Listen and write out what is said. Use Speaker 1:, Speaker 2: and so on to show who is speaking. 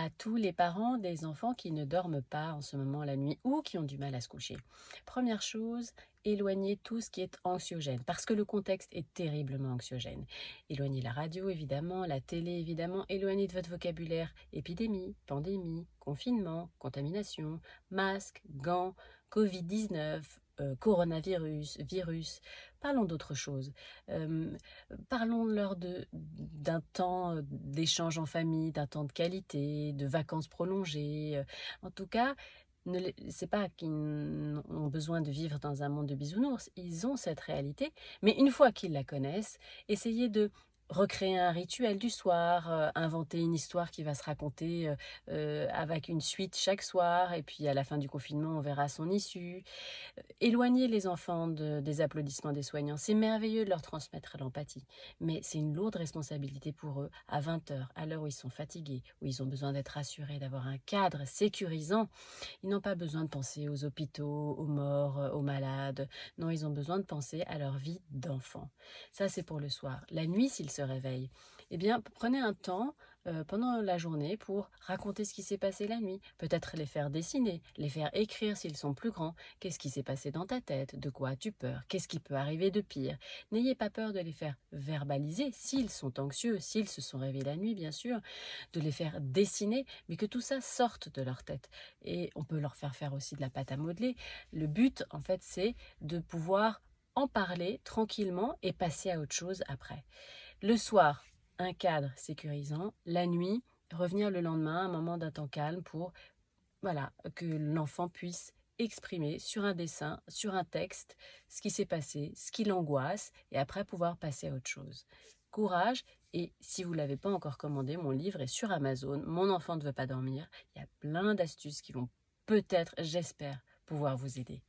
Speaker 1: à tous les parents des enfants qui ne dorment pas en ce moment la nuit ou qui ont du mal à se coucher. Première chose, éloignez tout ce qui est anxiogène, parce que le contexte est terriblement anxiogène. Éloignez la radio évidemment, la télé évidemment, éloignez de votre vocabulaire épidémie, pandémie, confinement, contamination, masque, gants, Covid-19, coronavirus, virus. Parlons d'autre chose. Euh, Parlons-leur d'un temps d'échange en famille, d'un temps de qualité, de vacances prolongées. En tout cas, c'est pas qu'ils ont besoin de vivre dans un monde de bisounours, ils ont cette réalité, mais une fois qu'ils la connaissent, essayez de recréer un rituel du soir, inventer une histoire qui va se raconter avec une suite chaque soir, et puis à la fin du confinement, on verra son issue. Éloigner les enfants des applaudissements des soignants, c'est merveilleux de leur transmettre l'empathie, mais c'est une lourde responsabilité pour eux à 20 heures, à l'heure où ils sont fatigués, où ils ont besoin d'être rassurés, d'avoir un cadre sécurisant. Ils n'ont pas besoin de penser aux hôpitaux, aux morts, aux malades. Non, ils ont besoin de penser à leur vie d'enfant. Ça, c'est pour le soir. La nuit, s'ils se réveillent, eh bien, prenez un temps pendant la journée pour raconter ce qui s'est passé la nuit. Peut-être les faire dessiner, les faire écrire s'ils sont plus grands. Qu'est-ce qui s'est passé dans ta tête? De quoi as-tu peur? Qu'est-ce qui peut arriver de pire? N'ayez pas peur de les faire verbaliser s'ils sont anxieux, s'ils se sont réveillés la nuit, bien sûr, de les faire dessiner, mais que tout ça sorte de leur tête. Et on peut leur faire faire aussi de la pâte à modeler. Le but, en fait, c'est de pouvoir en parler tranquillement et passer à autre chose après. Le soir, un cadre sécurisant. La nuit, revenir le lendemain, un moment d'un temps calme pour que l'enfant puisse exprimer sur un dessin, sur un texte, ce qui s'est passé, ce qui l'angoisse, et après pouvoir passer à autre chose. Courage, et si vous ne l'avez pas encore commandé, mon livre est sur Amazon, Mon enfant ne veut pas dormir. Il y a plein d'astuces qui vont peut-être, j'espère, pouvoir vous aider.